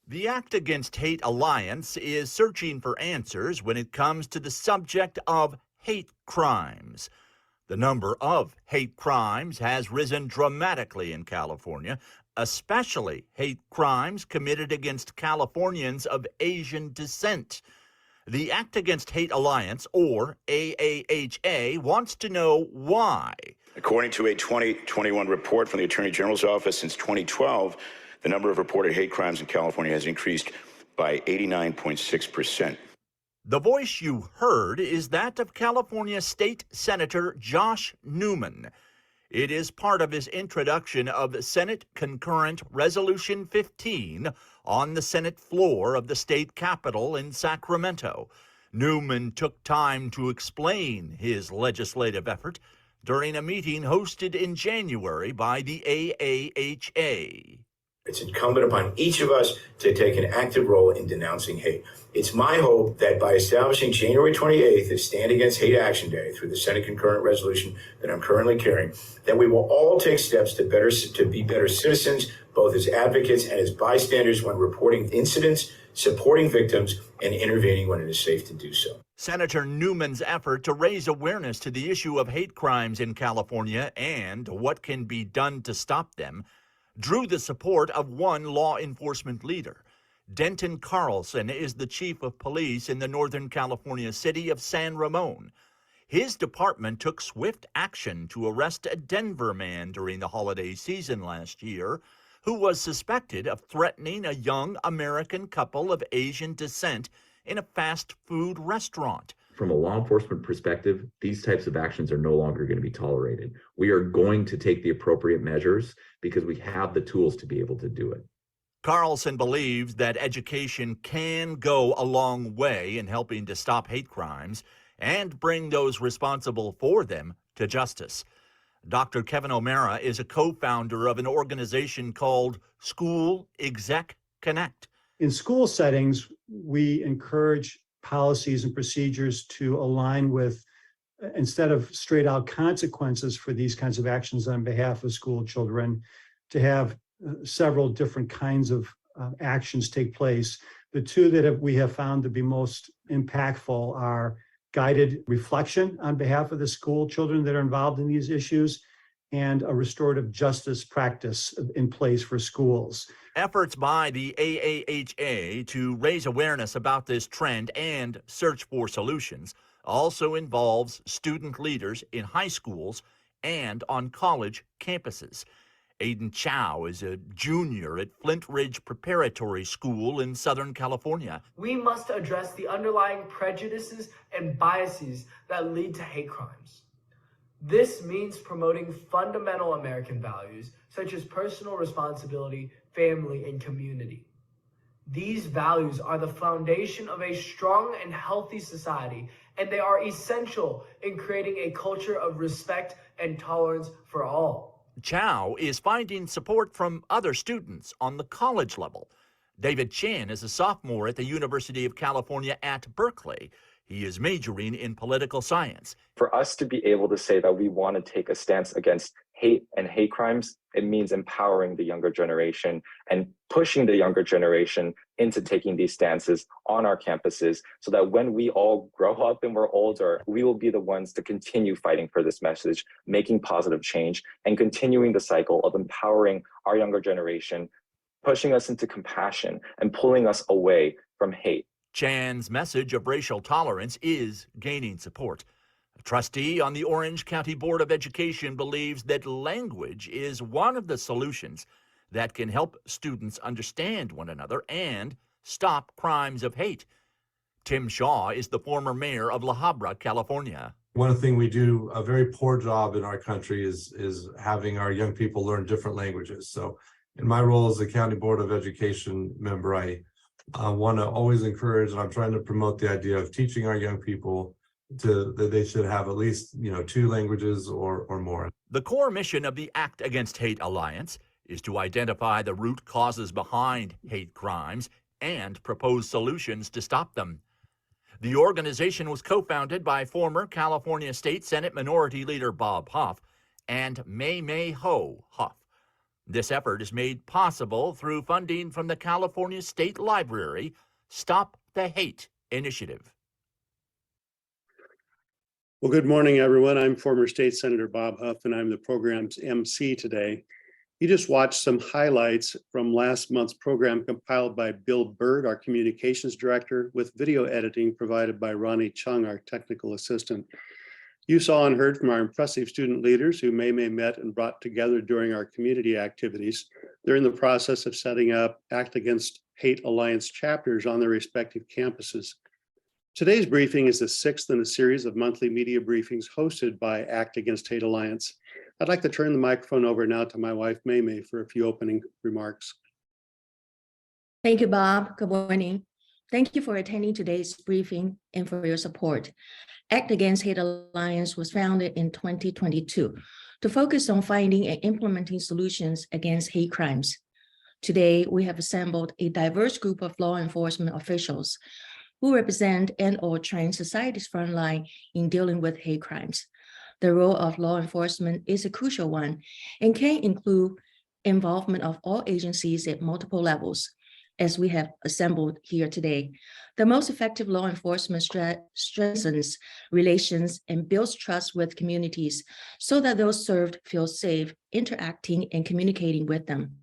The Act Against Hate Alliance is searching for answers when it comes to the subject of hate crimes. The number of hate crimes has risen dramatically in California, especially hate crimes committed against Californians of Asian descent. The Act Against Hate Alliance, or AAHA, wants to know why. According to a 2021 report from the Attorney General's office, since 2012, the number of reported hate crimes in California has increased by 89.6%. The voice you heard is that of California State Senator Josh Newman. It is part of his introduction of Senate Concurrent Resolution 15 on the Senate floor of the state capitol in Sacramento. Newman took time to explain his legislative effort during a meeting hosted in January by the AAHA. It's incumbent upon each of us to take an active role in denouncing hate. It's my hope that by establishing January 28th as Stand Against Hate Action Day through the Senate concurrent resolution that I'm currently carrying, that we will all take steps to be better citizens, both as advocates and as bystanders when reporting incidents, supporting victims, and intervening when it is safe to do so. Senator Newman's effort to raise awareness to the issue of hate crimes in California and what can be done to stop them drew the support of one law enforcement leader. Denton Carlson is the chief of police in the Northern California city of San Ramon. His department took swift action to arrest a Denver man during the holiday season last year who was suspected of threatening a young American couple of Asian descent in a fast food restaurant. From a law enforcement perspective, these types of actions are no longer going to be tolerated. We are going to take the appropriate measures because we have the tools to be able to do it. Carlson believes that education can go a long way in helping to stop hate crimes and bring those responsible for them to justice. Dr. Kevin O'Mara is a co-founder of an organization called School Exec Connect. In school settings, we encourage policies and procedures to align with, instead of straight out consequences for these kinds of actions on behalf of school children, to have several different kinds of actions take place. The two that we have found to be most impactful are guided reflection on behalf of the school children that are involved in these issues and a restorative justice practice in place for schools. Efforts by the AAHA to raise awareness about this trend and search for solutions also involves student leaders in high schools and on college campuses. Aiden Chow is a junior at Flint Ridge Preparatory School in Southern California. We must address the underlying prejudices and biases that lead to hate crimes. This means promoting fundamental American values such as personal responsibility, family, and community. These values are the foundation of a strong and healthy society, and they are essential in creating a culture of respect and tolerance for all. Chow is finding support from other students on the college level. David Chan is a sophomore at the University of California at Berkeley. He is majoring in political science. For us to be able to say that we want to take a stance against hate and hate crimes, it means empowering the younger generation and pushing the younger generation into taking these stances on our campuses so that when we all grow up and we're older, we will be the ones to continue fighting for this message, making positive change, and continuing the cycle of empowering our younger generation, pushing us into compassion and pulling us away from hate. Chan's message of racial tolerance is gaining support. A trustee on the Orange County Board of Education believes that language is one of the solutions that can help students understand one another and stop crimes of hate. Tim Shaw is the former mayor of La Habra, California. One thing we do a very poor job in our country is having our young people learn different languages. So in my role as a County Board of Education member, I want to always encourage, and I'm trying to promote the idea of teaching our young people that they should have at least, 2 languages or more. The core mission of the Act Against Hate Alliance is to identify the root causes behind hate crimes and propose solutions to stop them. The organization was co-founded by former California State Senate Minority Leader Bob Huff and May Ho Huff. This effort is made possible through funding from the California State Library Stop the Hate Initiative. Well, good morning, everyone. I'm former State Senator Bob Huff, and I'm the program's MC today. You just watched some highlights from last month's program compiled by Bill Bird, our communications director, with video editing provided by Ronnie Chung, our technical assistant. You saw and heard from our impressive student leaders who May met and brought together during our community activities. They're in the process of setting up Act Against Hate Alliance chapters on their respective campuses. Today's briefing is the sixth in a series of monthly media briefings hosted by Act Against Hate Alliance. I'd like to turn the microphone over now to my wife, May, for a few opening remarks. Thank you, Bob. Good morning. Thank you for attending today's briefing and for your support. Act Against Hate Alliance was founded in 2022 to focus on finding and implementing solutions against hate crimes. Today, we have assembled a diverse group of law enforcement officials who represent and/or train society's frontline in dealing with hate crimes. The role of law enforcement is a crucial one and can include involvement of all agencies at multiple levels, as we have assembled here today. The most effective law enforcement strengthens relations and builds trust with communities so that those served feel safe interacting and communicating with them.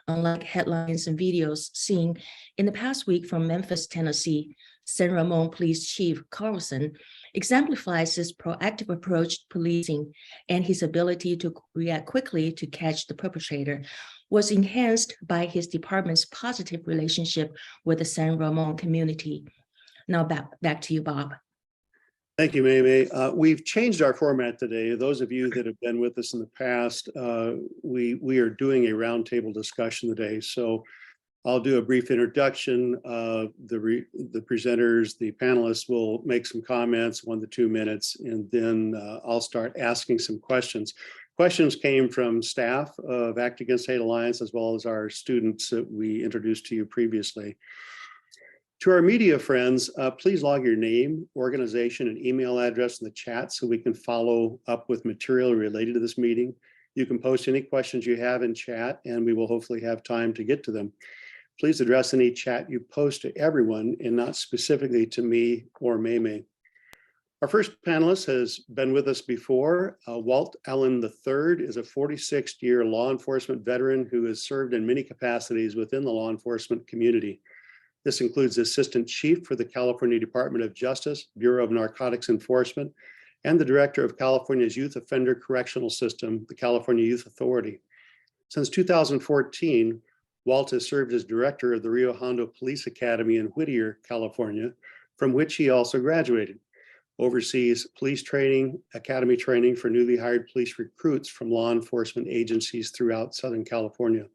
Unlike headlines and videos seen in the past week from Memphis, Tennessee, San Ramon Police Chief Carlson exemplifies his proactive approach to policing, and his ability to react quickly to catch the perpetrator was enhanced by his department's positive relationship with the San Ramon community. Now back to you, Bob. Thank you, May. We've changed our format today. Those of you that have been with us in the past, we are doing a roundtable discussion today. So I'll do a brief introduction. The presenters, the panelists will make some comments, 1 to 2 minutes, and then I'll start asking some questions. Questions came from staff of Act Against Hate Alliance, as well as our students that we introduced to you previously. To our media friends, please log your name, organization, and email address in the chat so we can follow up with material related to this meeting. You can post any questions you have in chat, and we will hopefully have time to get to them. Please address any chat you post to everyone and not specifically to me or May. Our first panelist has been with us before. Walt Allen III is a 46-year law enforcement veteran who has served in many capacities within the law enforcement community. This includes Assistant Chief for the California Department of Justice, Bureau of Narcotics Enforcement, and the Director of California's Youth Offender Correctional System, the California Youth Authority. Since 2014, Walt has served as Director of the Rio Hondo Police Academy in Whittier, California, from which he also graduated. Oversees police training, academy training for newly hired police recruits from law enforcement agencies throughout Southern California.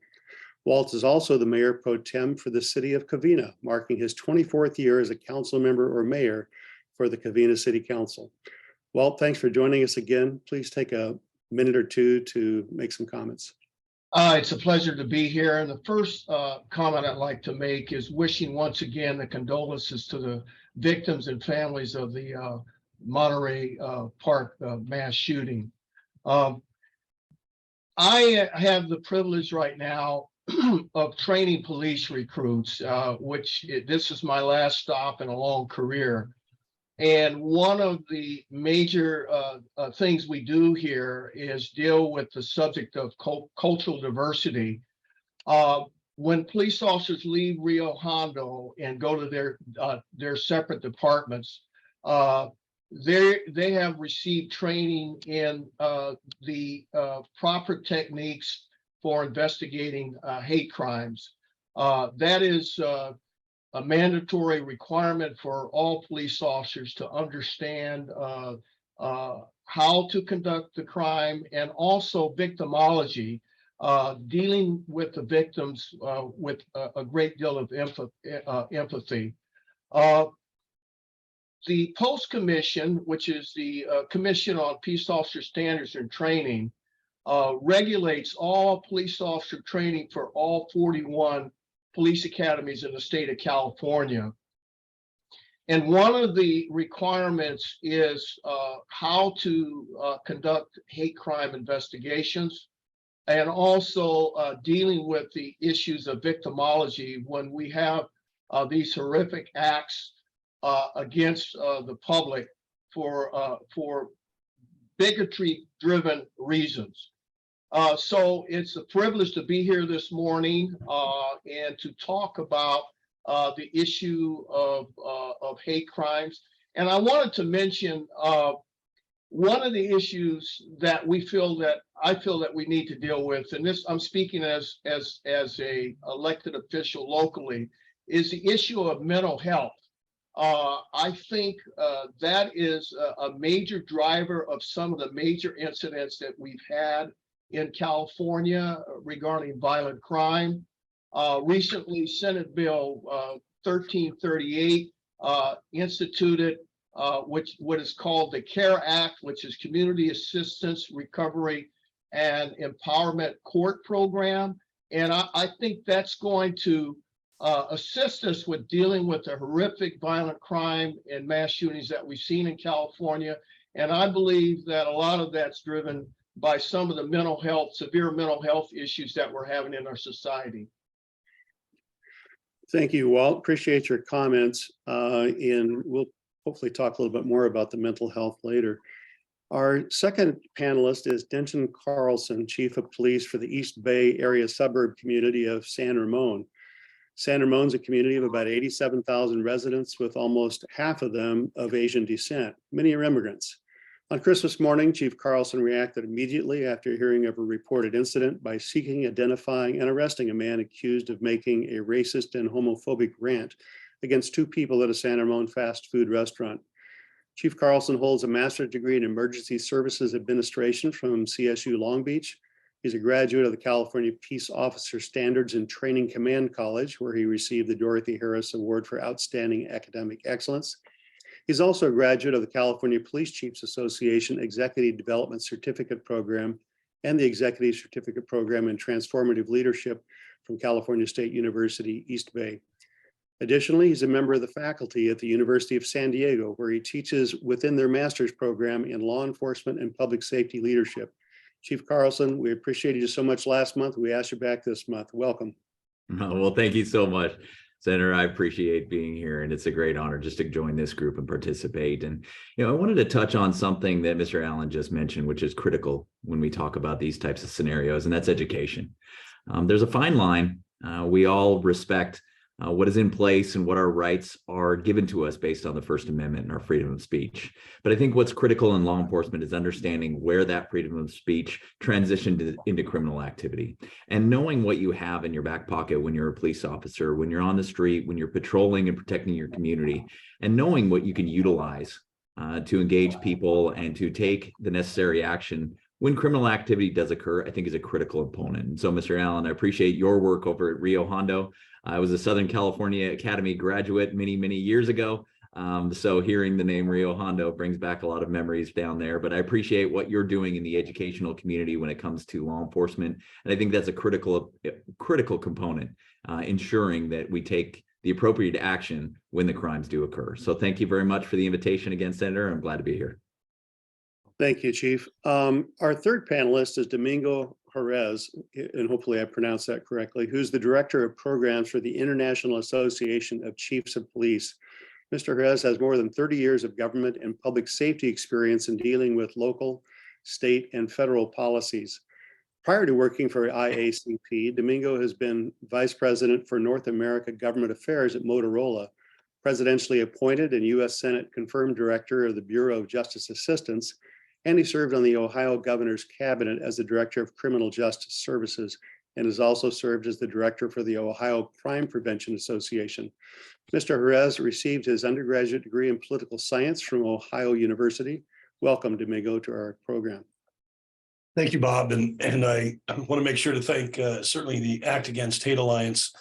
Walt is also the Mayor Pro Tem for the city of Covina, marking his 24th year as a council member or mayor for the Covina City Council. Walt, thanks for joining us again. Please take a minute or two to make some comments. It's a pleasure to be here. And the first comment I'd like to make is wishing once again the condolences to the victims and families of the Monterey Park mass shooting. I have the privilege right now of training police recruits, this is my last stop in a long career. And one of the major things we do here is deal with the subject of cultural diversity. When police officers leave Rio Hondo and go to their separate departments, they have received training in the proper techniques for investigating hate crimes. That is a mandatory requirement for all police officers to understand how to conduct the crime, and also victimology, dealing with the victims with a great deal of empathy. The Post Commission, which is the Commission on Peace Officer Standards and Training, regulates all police officer training for all 41 police academies in the state of California. And one of the requirements is how to conduct hate crime investigations, and also dealing with the issues of victimology when we have these horrific acts against the public for bigotry-driven reasons. So it's a privilege to be here this morning and to talk about the issue of hate crimes. And I wanted to mention one of the issues that I feel that we need to deal with, and this I'm speaking as a elected official locally, is the issue of mental health. I think that is a major driver of some of the major incidents that we've had in California regarding violent crime. Recently, Senate Bill 1338 instituted what is called the CARE Act, which is Community Assistance, Recovery, and Empowerment Court Program. And I think that's going to assist us with dealing with the horrific violent crime and mass shootings that we've seen in California. And I believe that a lot of that's driven by some of the severe mental health issues that we're having in our society. Thank you, Walt. Appreciate your comments. And we'll hopefully talk a little bit more about the mental health later. Our second panelist is Denton Carlson, Chief of Police for the East Bay area suburb community of San Ramon. San Ramon's a community of about 87,000 residents, with almost half of them of Asian descent. Many are immigrants. On Christmas morning, Chief Carlson reacted immediately after hearing of a reported incident by seeking, identifying, and arresting a man accused of making a racist and homophobic rant against two people at a San Ramon fast food restaurant. Chief Carlson holds a master's degree in Emergency Services Administration from CSU Long Beach. He's a graduate of the California Peace Officer Standards and Training Command College, where he received the Dorothy Harris Award for Outstanding Academic Excellence. He's also a graduate of the California Police Chiefs Association Executive Development Certificate Program and the Executive Certificate Program in Transformative Leadership from California State University, East Bay. Additionally, he's a member of the faculty at the University of San Diego, where he teaches within their master's program in law enforcement and public safety leadership. Chief Carlson, we appreciated you so much last month. We asked you back this month. Welcome. Well, thank you so much, Senator. I appreciate being here, and it's a great honor just to join this group and participate. And, I wanted to touch on something that Mr. Allen just mentioned, which is critical when we talk about these types of scenarios, and that's education. There's a fine line. We all respect what is in place and what our rights are given to us based on the First Amendment and our freedom of speech. But I think what's critical in law enforcement is understanding where that freedom of speech transitioned into criminal activity, and knowing what you have in your back pocket when you're a police officer, when you're on the street, when you're patrolling and protecting your community, and knowing what you can utilize to engage people and to take the necessary action when criminal activity does occur, I think is a critical component. And so, Mr. Allen, I appreciate your work over at Rio Hondo. I was a Southern California Academy graduate many, many years ago. So hearing the name Rio Hondo brings back a lot of memories down there, but I appreciate what you're doing in the educational community when it comes to law enforcement. And I think that's a critical component, ensuring that we take the appropriate action when the crimes do occur. So thank you very much for the invitation again, Senator. I'm glad to be here. Thank you, Chief. Our third panelist is Domingo Jerez, and hopefully I pronounced that correctly, who's the Director of Programs for the International Association of Chiefs of Police. Mr. Jerez has more than 30 years of government and public safety experience in dealing with local, state, and federal policies. Prior to working for IACP, Domingo has been Vice President for North America Government Affairs at Motorola, presidentially appointed and U.S. Senate confirmed Director of the Bureau of Justice Assistance, and he served on the Ohio Governor's Cabinet as the Director of Criminal Justice Services, and has also served as the Director for the Ohio Crime Prevention Association. Mr. Jerez received his undergraduate degree in political science from Ohio University. Welcome, Domingo, to our program. Thank you, Bob. And I want to make sure to thank certainly the Act Against Hate Alliance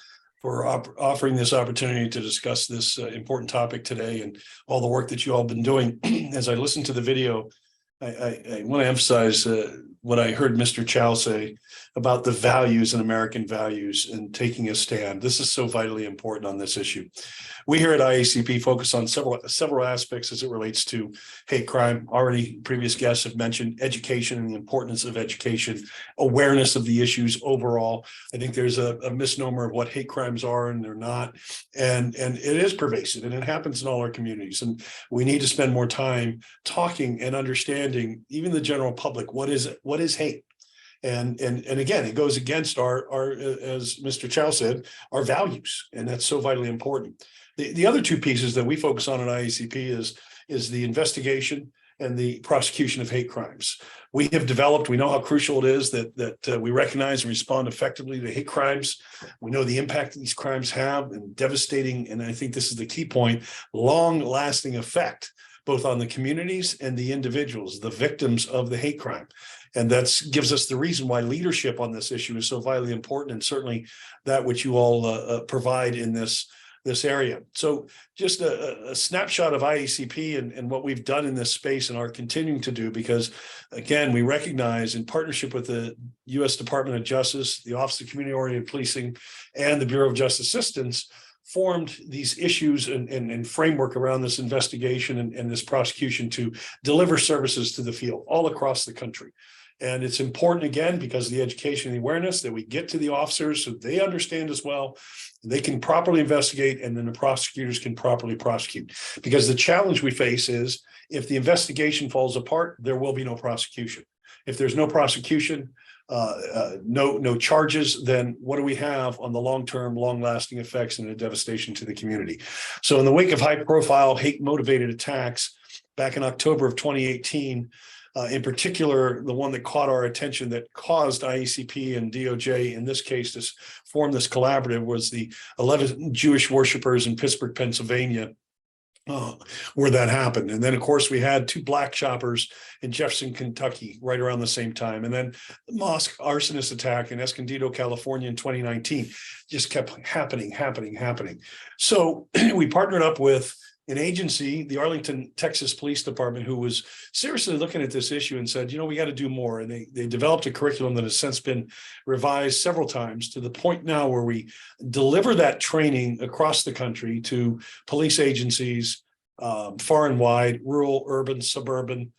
for offering this opportunity to discuss this important topic today, and all the work that you all have been doing. As I listened to the video I want to emphasize what I heard Mr. Chow say about the values and American values and taking a stand. This is so vitally important on this issue. We here at IACP focus on several aspects as it relates to hate crime. Already previous guests have mentioned education and the importance of education, awareness of the issues overall. I think there's a misnomer of what hate crimes are and they're not. And it is pervasive and it happens in all our communities. And we need to spend more time talking and understanding even the general public, what is hate? And again, it goes against our as Mr. Chow said, our values, and that's so vitally important. The other two pieces that we focus on at IACP is the investigation and the prosecution of hate crimes. We know how crucial it is that we recognize and respond effectively to hate crimes. We know the impact that these crimes have and devastating, and I think this is the key point, long-lasting effect both on the communities and the individuals, the victims of the hate crime. And that gives us the reason why leadership on this issue is so vitally important, and certainly that which you all provide in this area. So just a snapshot of IACP and what we've done in this space and are continuing to do, because again, we recognize in partnership with the U.S. Department of Justice, the Office of Community-Oriented Policing, and the Bureau of Justice Assistance, formed these issues and framework around this investigation and this prosecution to deliver services to the field all across the country. And it's important, again, because of the education and the awareness that we get to the officers so they understand as well, they can properly investigate, and then the prosecutors can properly prosecute. Because the challenge we face is if the investigation falls apart, there will be no prosecution. If there's no prosecution, no charges, then what do we have on the long-term, long-lasting effects and the devastation to the community? So in the wake of high-profile hate-motivated attacks back in October of 2018, in particular, the one that caught our attention that caused IACP and DOJ, in this case, to form this collaborative was the 11 Jewish worshipers in Pittsburgh, Pennsylvania, where that happened. And then, of course, we had 2 black shoppers in Jefferson, Kentucky, right around the same time. And then the mosque arsonist attack in Escondido, California in 2019 just kept happening. So we partnered up with an agency, the Arlington, Texas Police Department, who was seriously looking at this issue and said, we got to do more. And they developed a curriculum that has since been revised several times to the point now where we deliver that training across the country to police agencies, far and wide, rural, urban, suburban,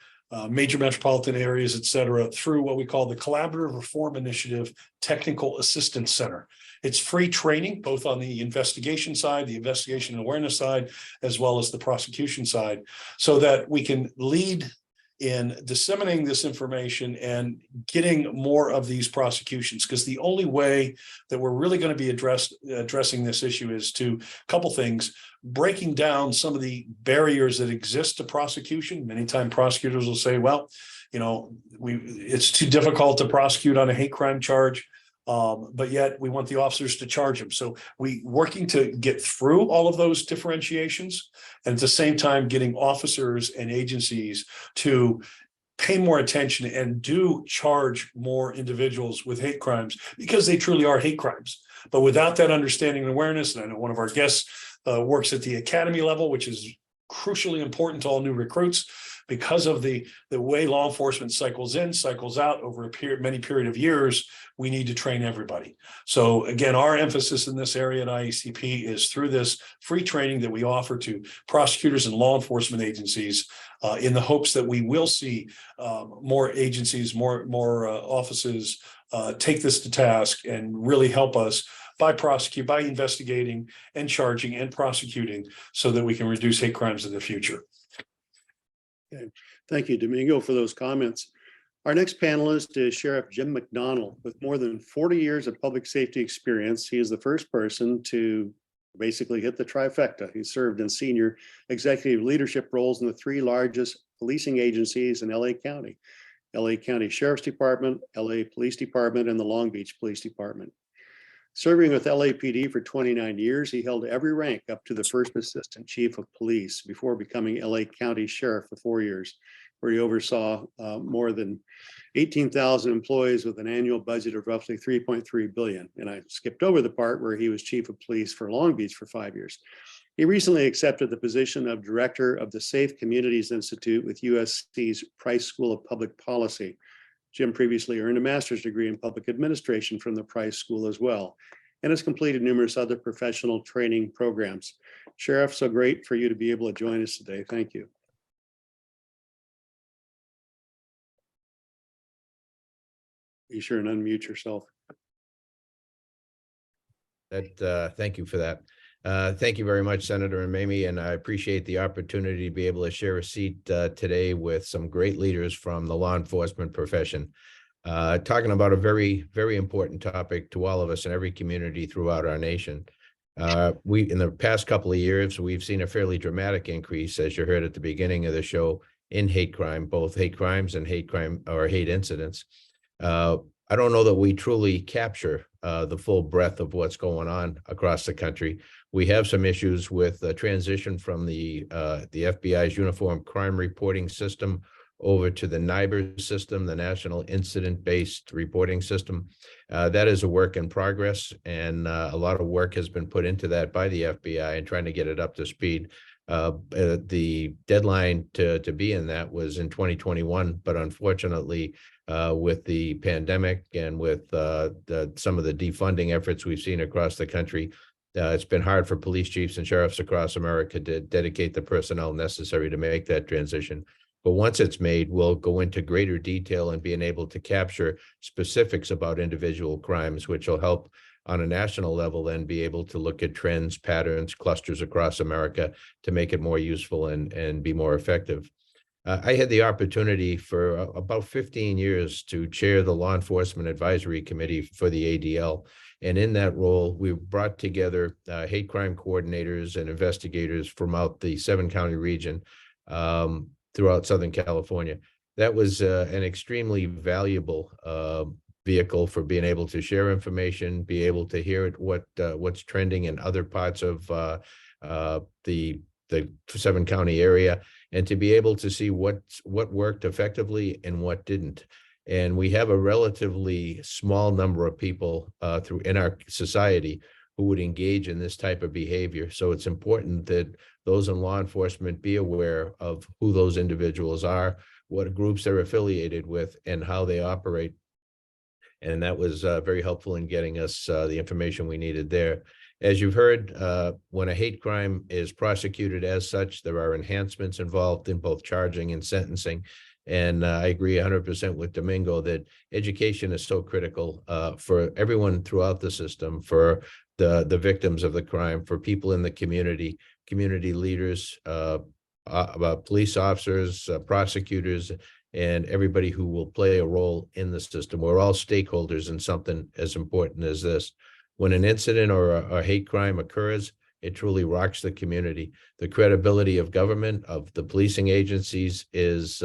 major metropolitan areas, et cetera, through what we call the Collaborative Reform Initiative Technical Assistance Center. It's free training, both on the investigation side, the investigation and awareness side, as well as the prosecution side, so that we can lead in disseminating this information and getting more of these prosecutions. Because the only way that we're really going to be addressing this issue is to couple things, breaking down some of the barriers that exist to prosecution. Many times prosecutors will say, well, it's too difficult to prosecute on a hate crime charge. But yet we want the officers to charge them. So we working to get through all of those differentiations, and at the same time getting officers and agencies to pay more attention and do charge more individuals with hate crimes, because they truly are hate crimes. But without that understanding and awareness, and I know one of our guests works at the academy level, which is crucially important to all new recruits, because of the way law enforcement cycles in, cycles out over a many period of years, we need to train everybody. So again, our emphasis in this area at IACP is through this free training that we offer to prosecutors and law enforcement agencies, in the hopes that we will see more agencies, more offices take this to task and really help us by investigating and charging and prosecuting, so that we can reduce hate crimes in the future. Okay. Thank you, Domingo, for those comments. Our next panelist is Sheriff Jim McDonald. With more than 40 years of public safety experience, he is the first person to basically hit the trifecta. He served in senior executive leadership roles in the 3 largest policing agencies in LA County: LA County Sheriff's Department, LA Police Department, and the Long Beach Police Department. Serving with LAPD for 29 years, he held every rank up to the First Assistant Chief of Police before becoming LA County Sheriff for 4 years, where he oversaw more than 18,000 employees with an annual budget of roughly $3.3 billion. And I skipped over the part where he was Chief of Police for Long Beach for 5 years. He recently accepted the position of Director of the Safe Communities Institute with USC's Price School of Public Policy. Jim previously earned a master's degree in public administration from the Price School as well, and has completed numerous other professional training programs. Sheriff, so great for you to be able to join us today. Thank you. Be sure and unmute yourself. Thank you for that. Thank you very much, Senator and Mamie, and I appreciate the opportunity to be able to share a seat today with some great leaders from the law enforcement profession, talking about a very, very important topic to all of us in every community throughout our nation. In the past couple of years, we've seen a fairly dramatic increase, as you heard at the beginning of the show, in hate crime, both hate crimes and hate crime or hate incidents. I don't know that we truly capture the full breadth of what's going on across the country. We have some issues with the transition from the FBI's Uniform Crime Reporting System over to the NIBR system, the National Incident-Based Reporting System. That is a work in progress, and a lot of work has been put into that by the FBI and trying to get it up to speed. The deadline to be in that was in 2021, but unfortunately, with the pandemic and with some of the defunding efforts we've seen across the country, it's been hard for police chiefs and sheriffs across America to dedicate the personnel necessary to make that transition. But once it's made, we'll go into greater detail and being able to capture specifics about individual crimes, which will help on a national level then be able to look at trends, patterns, clusters across America to make it more useful and be more effective. I had the opportunity for about 15 years to chair the Law Enforcement Advisory Committee for the ADL. And in that role, we brought together hate crime coordinators and investigators from out the 7-county region throughout Southern California. That was an extremely valuable vehicle for being able to share information, be able to hear what's trending in other parts of the 7-county area, and to be able to see what worked effectively and what didn't. And we have a relatively small number of people in our society who would engage in this type of behavior. So it's important that those in law enforcement be aware of who those individuals are, what groups they're affiliated with, and how they operate. And that was very helpful in getting us the information we needed there. As you've heard, when a hate crime is prosecuted as such, there are enhancements involved in both charging and sentencing. And I agree 100% with Domingo that education is so critical for everyone throughout the system, for the victims of the crime, for people in the community leaders, police officers, prosecutors, and everybody who will play a role in the system. We're all stakeholders in something as important as this. When an incident or a hate crime occurs, it truly rocks the community. The credibility of government, of the policing agencies is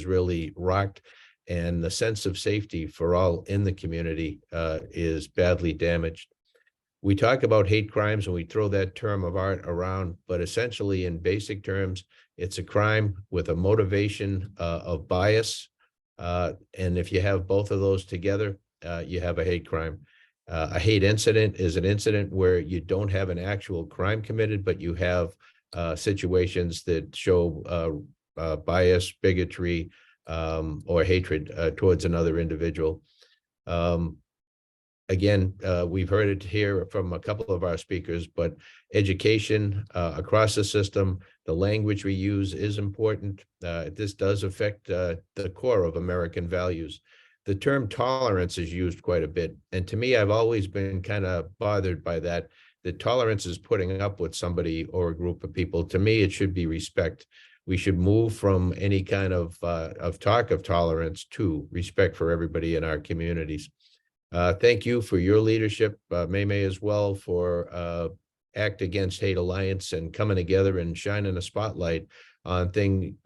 really rocked, and the sense of safety for all in the community is badly damaged. We talk about hate crimes and we throw that term of art around, but essentially in basic terms, it's a crime with a motivation of bias. And if you have both of those together, you have a hate crime. A hate incident is an incident where you don't have an actual crime committed, but you have situations that show bias, bigotry, or hatred towards another individual. Again, we've heard it here from a couple of our speakers, but education across the system, the language we use is important. This does affect the core of American values. The term tolerance is used quite a bit. And to me, I've always been kind of bothered by that. That tolerance is putting up with somebody or a group of people. To me, it should be respect. We should move from any kind of talk of tolerance to respect for everybody in our communities. Thank you for your leadership, Maymay, as well, for Act Against Hate Alliance and coming together and shining a spotlight on things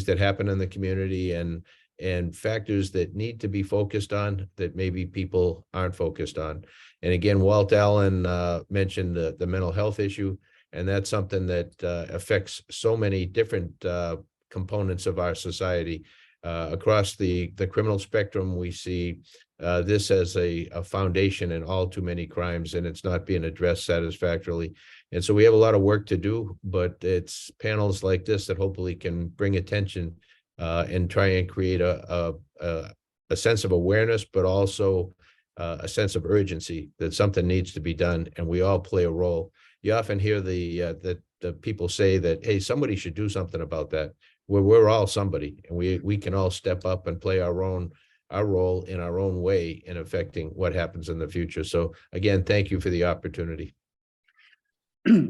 that happen in the community and factors that need to be focused on that maybe people aren't focused on. And again, Walt Allen mentioned the mental health issue, and that's something that affects so many different components of our society. Across the criminal spectrum, we see this as a foundation in all too many crimes, and it's not being addressed satisfactorily. And so we have a lot of work to do, but it's panels like this that hopefully can bring attention and try and create a sense of awareness, but also a sense of urgency that something needs to be done, and we all play a role. You often hear the people say that, hey, somebody should do something about that. We're all somebody, and we can all step up and play our role in our own way in affecting what happens in the future. So again, thank you for the opportunity.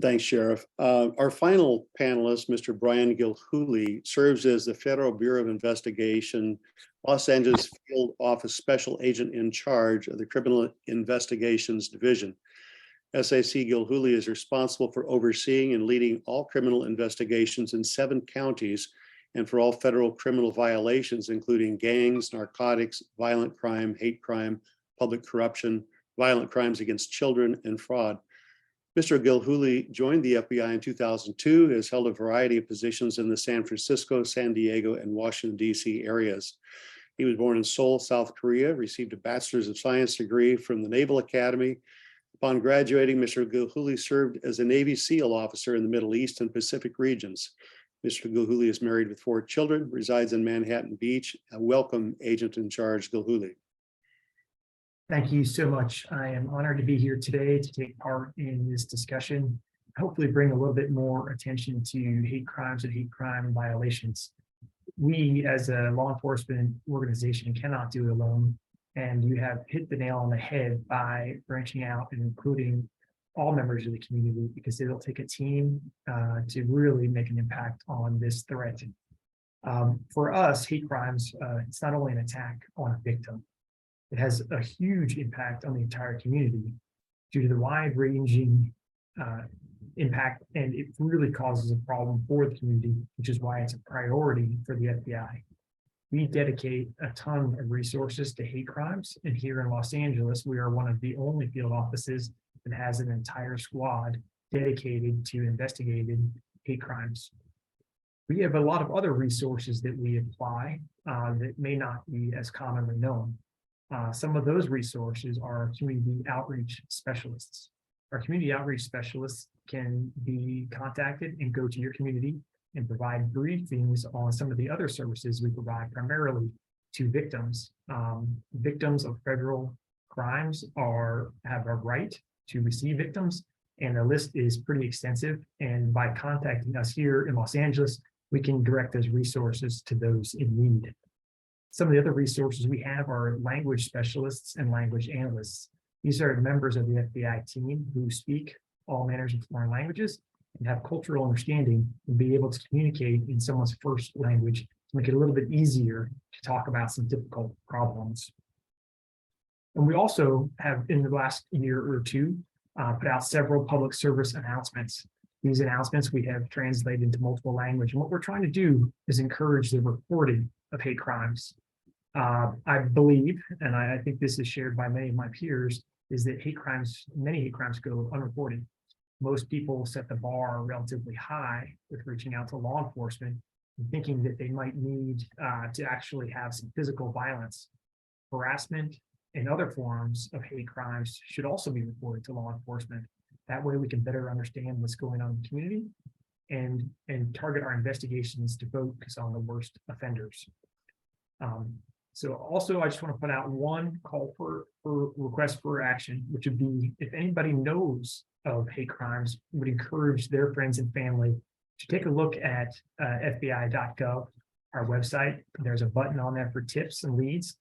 Thanks, Sheriff. Our final panelist, Mr. Brian Gilhooly, serves as the Federal Bureau of Investigation, Los Angeles Field Office Special Agent in charge of the Criminal Investigations Division. SAC Gilhooly is responsible for overseeing and leading all criminal investigations in 7 counties and for all federal criminal violations, including gangs, narcotics, violent crime, hate crime, public corruption, violent crimes against children, and fraud. Mr. Gilhooly joined the FBI in 2002, has held a variety of positions in the San Francisco, San Diego, and Washington, D.C. areas. He was born in Seoul, South Korea, received a Bachelor's of Science degree from the Naval Academy. Upon graduating, Mr. Gilhooly served as a Navy SEAL officer in the Middle East and Pacific regions. Mr. Gilhooly is married with 4 children, resides in Manhattan Beach. Welcome, Agent in Charge Gilhooly. Thank you so much. I am honored to be here today to take part in this discussion, hopefully bring a little bit more attention to hate crimes and hate crime violations. We, as a law enforcement organization, cannot do it alone. And you have hit the nail on the head by branching out and including all members of the community, because it'll take a team to really make an impact on this threat. For us, hate crimes, it's not only an attack on a victim, it has a huge impact on the entire community due to the wide-ranging impact, and it really causes a problem for the community, which is why it's a priority for the FBI. We dedicate a ton of resources to hate crimes, and here in Los Angeles, we are one of the only field offices that has an entire squad dedicated to investigating hate crimes. We have a lot of other resources that we apply that may not be as commonly known. Some of those resources are community outreach specialists. Our community outreach specialists can be contacted and go to your community and provide briefings on some of the other services we provide, primarily to victims. Victims of federal crimes have a right to receive victims, and the list is pretty extensive. And by contacting us here in Los Angeles, we can direct those resources to those in need. Some of the other resources we have are language specialists and language analysts. These are members of the FBI team who speak all manners of foreign languages and have cultural understanding and be able to communicate in someone's first language to make it a little bit easier to talk about some difficult problems. And we also have, in the last year or two, put out several public service announcements. These announcements we have translated into multiple languages. And what we're trying to do is encourage the reporting of hate crimes. I believe, and I think this is shared by many of my peers, is that many hate crimes go unreported. Most people set the bar relatively high with reaching out to law enforcement and thinking that they might need to actually have some physical violence. Harassment and other forms of hate crimes should also be reported to law enforcement. That way we can better understand what's going on in the community and target our investigations to focus on the worst offenders. So also, I just want to put out one call for request for action, which would be, if anybody knows of hate crimes, would encourage their friends and family to take a look at FBI.gov, our website. There's a button on there for tips and leads.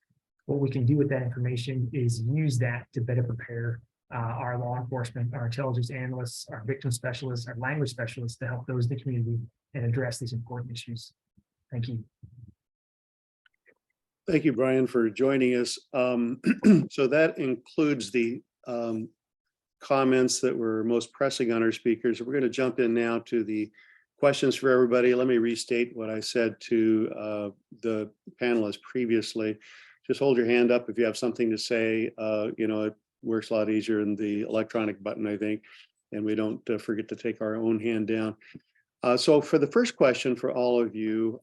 What we can do with that information is use that to better prepare our law enforcement, our intelligence analysts, our victim specialists, our language specialists to help those in the community and address these important issues. Thank you. Thank you, Brian, for joining us. So that includes the comments that were most pressing on our speakers. We're going to jump in now to the questions for everybody. Let me restate what I said to the panelists previously. Just hold your hand up if you have something to say. It works a lot easier in the electronic button, I think, and we don't forget to take our own hand down. So for the first question for all of you,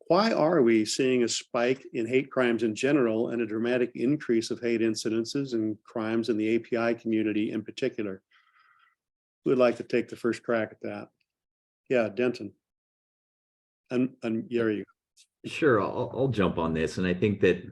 why are we seeing a spike in hate crimes in general and a dramatic increase of hate incidences and crimes in the API community in particular? Who would like to take the first crack at that? Yeah, Denton. And there you go. Sure, I'll jump on this. And I think that,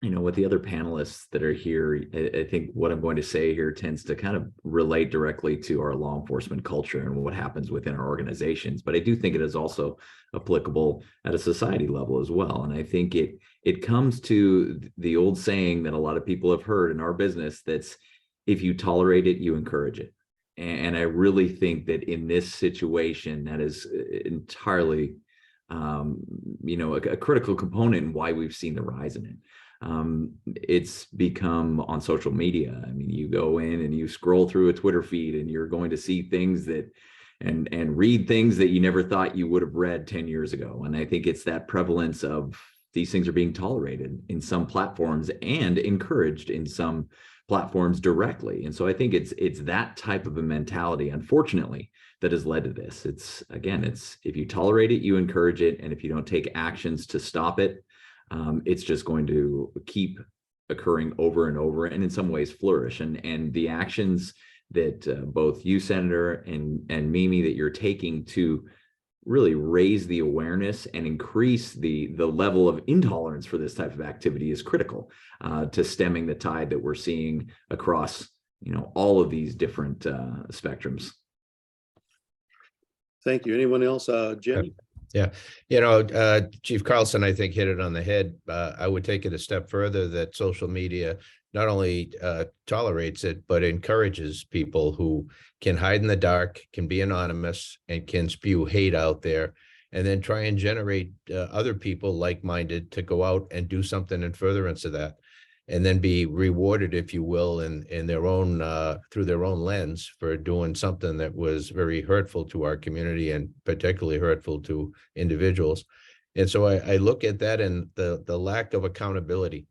you know, with the other panelists that are here, I think what I'm going to say here tends to kind of relate directly to our law enforcement culture and what happens within our organizations. But I do think it is also applicable at a society level as well. And I think it comes to the old saying that a lot of people have heard in our business, that's if you tolerate it, you encourage it. And I really think that in this situation, that is entirely, you know, a critical component in why we've seen the rise in it. It's become on social media. I mean, you go in and you scroll through a Twitter feed and you're going to see things that and read things that you never thought you would have read 10 years ago. And I think it's that prevalence of these things are being tolerated in some platforms and encouraged in some platforms directly. And so I think it's that type of a mentality, unfortunately, that has led to this. It's if you tolerate it, you encourage it. And if you don't take actions to stop it, it's just going to keep occurring over and over, and in some ways flourish. And the actions that both you, Senator, and Mimi, that you're taking to really raise the awareness and increase the level of intolerance for this type of activity is critical to stemming the tide that we're seeing across, you know, all of these different spectrums. Thank you. Anyone else? Jim? Yeah, you know, Chief Carlson, I think, hit it on the head. I would take it a step further that social media not only tolerates it, but encourages people who can hide in the dark, can be anonymous, and can spew hate out there, and then try and generate other people like-minded to go out and do something in furtherance of that, and then be rewarded, if you will, in their own through their own lens for doing something that was very hurtful to our community and particularly hurtful to individuals. And so I look at that, and the lack of accountability,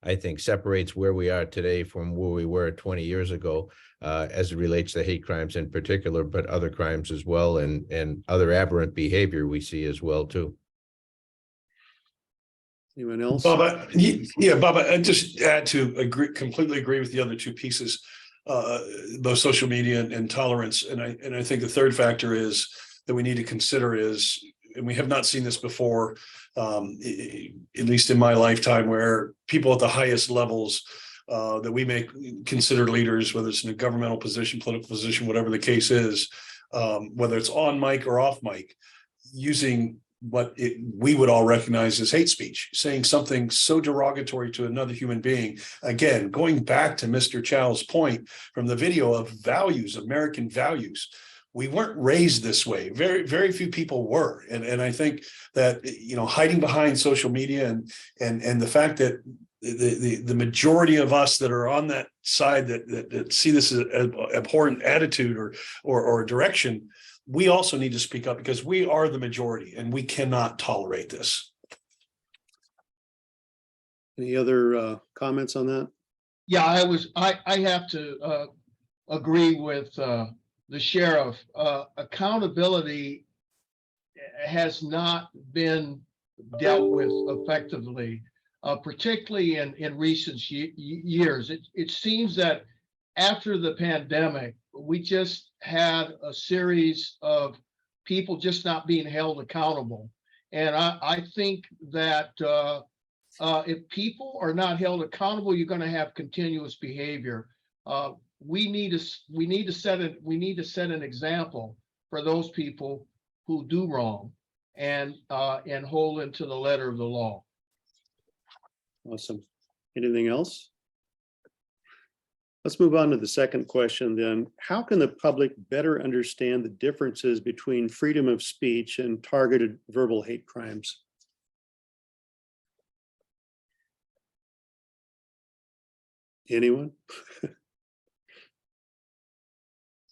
I think, separates where we are today from where we were 20 years ago, as it relates to hate crimes in particular, but other crimes as well, and other aberrant behavior we see as well too. Anyone else? Bob, Bob, I just add to completely agree with the other two pieces, both social media and tolerance. And I think the third factor is that we need to consider is, and we have not seen this before, at least in my lifetime, where people at the highest levels that we may consider leaders, whether it's in a governmental position, political position, whatever the case is, whether it's on mic or off mic, using what we would all recognize as hate speech, saying something so derogatory to another human being. Again, going back to Mr. Chow's point from the video of values, American values, we weren't raised this way. Very, very few people were. And I think that, you know, hiding behind social media and the fact that the majority of us that are on that side that see this as an abhorrent attitude or direction, we also need to speak up, because we are the majority and we cannot tolerate this. Any other comments on that? Yeah, I have to agree with the sheriff. Accountability has not been dealt with effectively, particularly in recent years. It seems that after the pandemic, we just had a series of people just not being held accountable. And I think that if people are not held accountable, you're going to have continuous behavior. We need to set an example for those people who do wrong, and hold them to the letter of the law. Awesome. Anything else? Let's move on to the second question then. How can the public better understand the differences between freedom of speech and targeted verbal hate crimes? Anyone?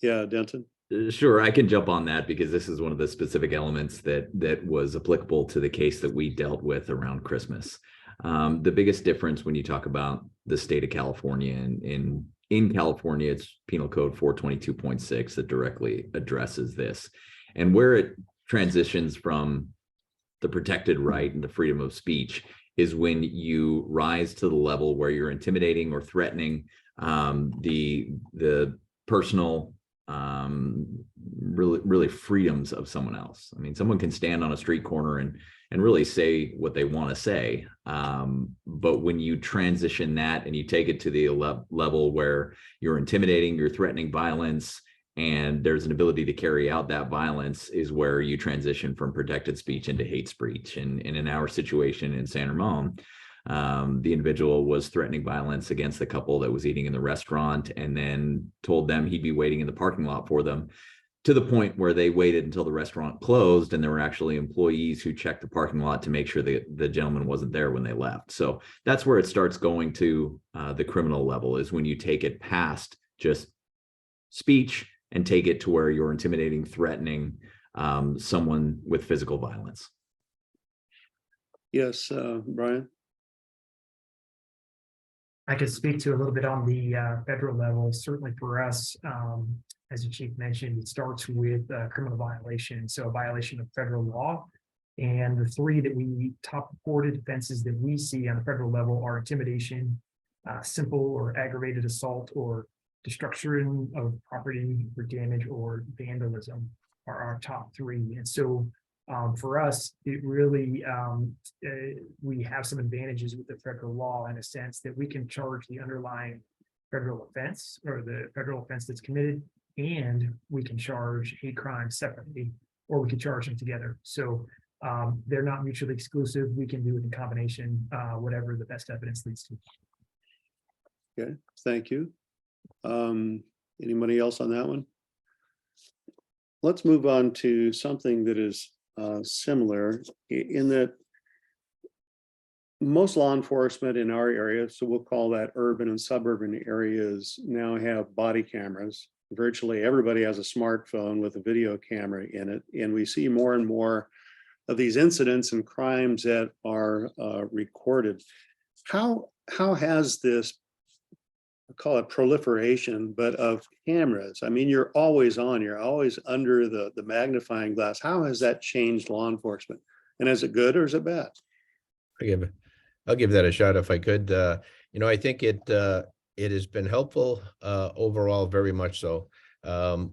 Yeah, Denton. Sure, I can jump on that, because this is one of the specific elements that was applicable to the case that we dealt with around Christmas. The biggest difference when you talk about the state of California, and in California, it's Penal Code 422.6 that directly addresses this. And where it transitions from the protected right and the freedom of speech is when you rise to the level where you're intimidating or threatening the personal really freedoms of someone else. I mean, someone can stand on a street corner and really say what they want to say, but when you transition that and you take it to the level where you're intimidating, you're threatening violence, and there's an ability to carry out that violence, is where you transition from protected speech into hate speech. And in our situation in San Ramon, the individual was threatening violence against the couple that was eating in the restaurant, and then told them he'd be waiting in the parking lot for them, to the point where they waited until the restaurant closed, and there were actually employees who checked the parking lot to make sure that the gentleman wasn't there when they left. So that's where it starts going to the criminal level, is when you take it past just speech and take it to where you're intimidating, threatening someone with physical violence. Yes, Brian? I could speak to a little bit on the federal level. Certainly for us, as the chief mentioned, it starts with criminal violation, so a violation of federal law. And the three that top reported offenses that we see on the federal level are intimidation, simple or aggravated assault, or destruction of property for damage, or vandalism are our top three. And so for us, it really, we have some advantages with the federal law, in a sense that we can charge the underlying federal offense, or the federal offense that's committed, and we can charge hate crimes separately, or we can charge them together. So they're not mutually exclusive. We can do it in combination, whatever the best evidence leads to. Okay, thank you. Anybody else on that one? Let's move on to something that is similar, in that most law enforcement in our area, so we'll call that urban and suburban areas, now have body cameras. Virtually everybody has a smartphone with a video camera in it, and we see more and more of these incidents and crimes that are recorded. How has this, I call it proliferation, but of cameras? I mean, you're always on, you're always under the magnifying glass. How has that changed law enforcement? And is it good or is it bad? I'll give that a shot if I could. I think it has been helpful overall, very much so.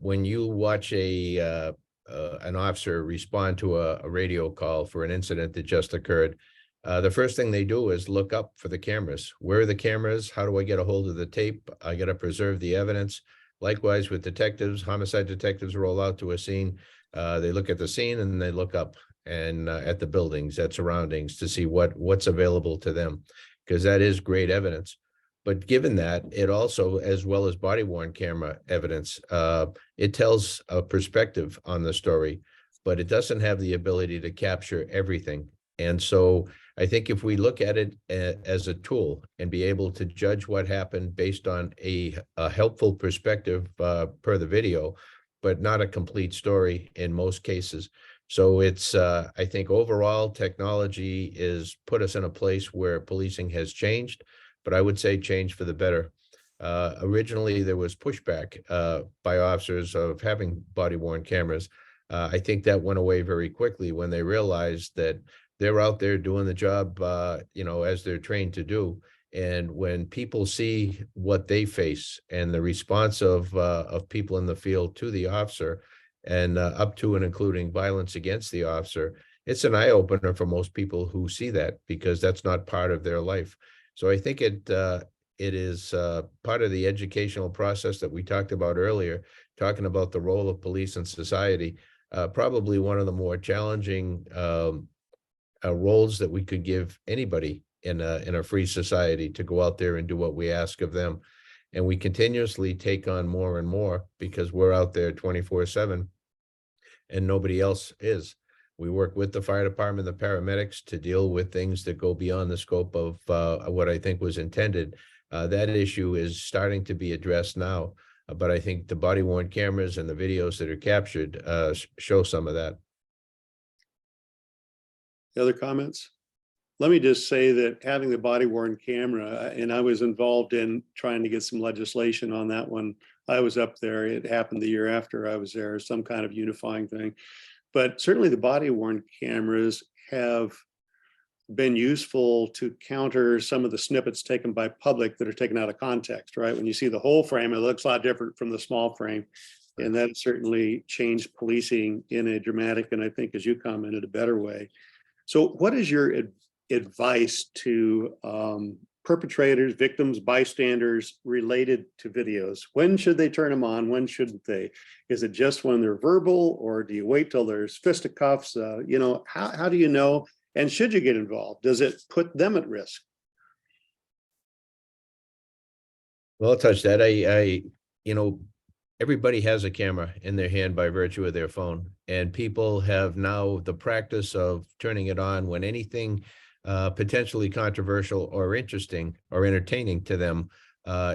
When you watch an officer respond to a radio call for an incident that just occurred, the first thing they do is look up for the cameras. Where are the cameras? How do I get a hold of the tape? I got to preserve the evidence. Likewise with detectives, homicide detectives roll out to a scene. They look at the scene and they look up and at the buildings, at surroundings, to see what's available to them, because that is great evidence. But given that, it also, as well as body-worn camera evidence, it tells a perspective on the story, but it doesn't have the ability to capture everything. And so I think if we look at it as a tool and be able to judge what happened based on a helpful perspective per the video, but not a complete story in most cases. So it's, I think overall technology is put us in a place where policing has changed, but I would say changed for the better. Originally, there was pushback by officers of having body-worn cameras. I think that went away very quickly when they realized that they're out there doing the job, as they're trained to do. And when people see what they face and the response of people in the field to the officer, and up to and including violence against the officer, it's an eye-opener for most people who see that, because that's not part of their life. So I think it is part of the educational process that we talked about earlier, talking about the role of police in society. Probably one of the more challenging roles that we could give anybody in a free society, to go out there and do what we ask of them. And we continuously take on more and more, because we're out there 24/7 and nobody else is. We work with the fire department, the paramedics, to deal with things that go beyond the scope of what I think was intended. That issue is starting to be addressed now, but I think the body-worn cameras and the videos that are captured show some of that. Other comments? let me just say that having the body worn camera, and I was involved in trying to get some legislation on that one. I was up there. It happened the year after I was there, some kind of unifying thing. But certainly the body worn cameras have been useful to counter some of the snippets taken by public that are taken out of context, right? When you see the whole frame, it looks a lot different from the small frame. And that certainly changed policing in a dramatic, and I think, as you commented, a better way. So what is your advice to perpetrators, victims, bystanders related to videos? When should they turn them on? When shouldn't they? Is it just when they're verbal, or do you wait till there's fisticuffs? How do you know? And should you get involved? Does it put them at risk? Well, I'll touch that. Everybody has a camera in their hand by virtue of their phone, and people have now the practice of turning it on when anything potentially controversial or interesting or entertaining to them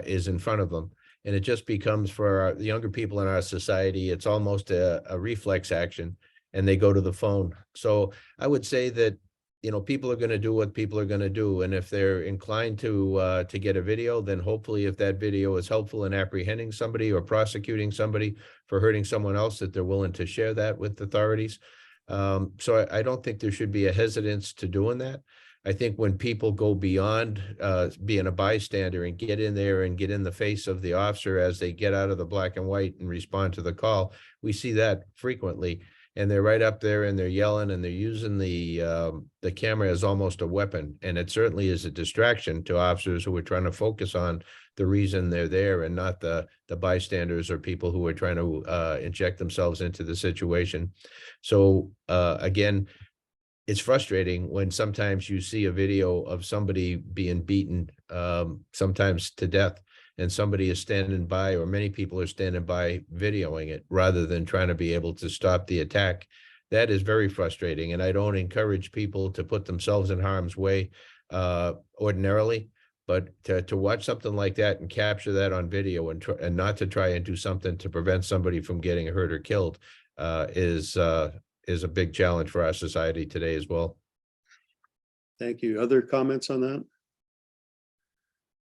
is in front of them. And it just becomes, for the younger people in our society, it's almost a reflex action, and they go to the phone. So I would say that, people are going to do what people are going to do. And if they're inclined to get a video, then hopefully if that video is helpful in apprehending somebody or prosecuting somebody for hurting someone else, that they're willing to share that with authorities. So I don't think there should be a hesitance to doing that. I think when people go beyond being a bystander and get in there and get in the face of the officer as they get out of the black and white and respond to the call, we see that frequently. And they're right up there and they're yelling and they're using the camera as almost a weapon. And it certainly is a distraction to officers who are trying to focus on the reason they're there, and not the bystanders or people who are trying to inject themselves into the situation. So again, it's frustrating when sometimes you see a video of somebody being beaten, sometimes to death, and somebody is standing by, or many people are standing by videoing it rather than trying to be able to stop the attack. That is very frustrating. And I don't encourage people to put themselves in harm's way ordinarily, but to watch something like that and capture that on video and not to try and do something to prevent somebody from getting hurt or killed is a big challenge for our society today as well. Thank you. Other comments on that?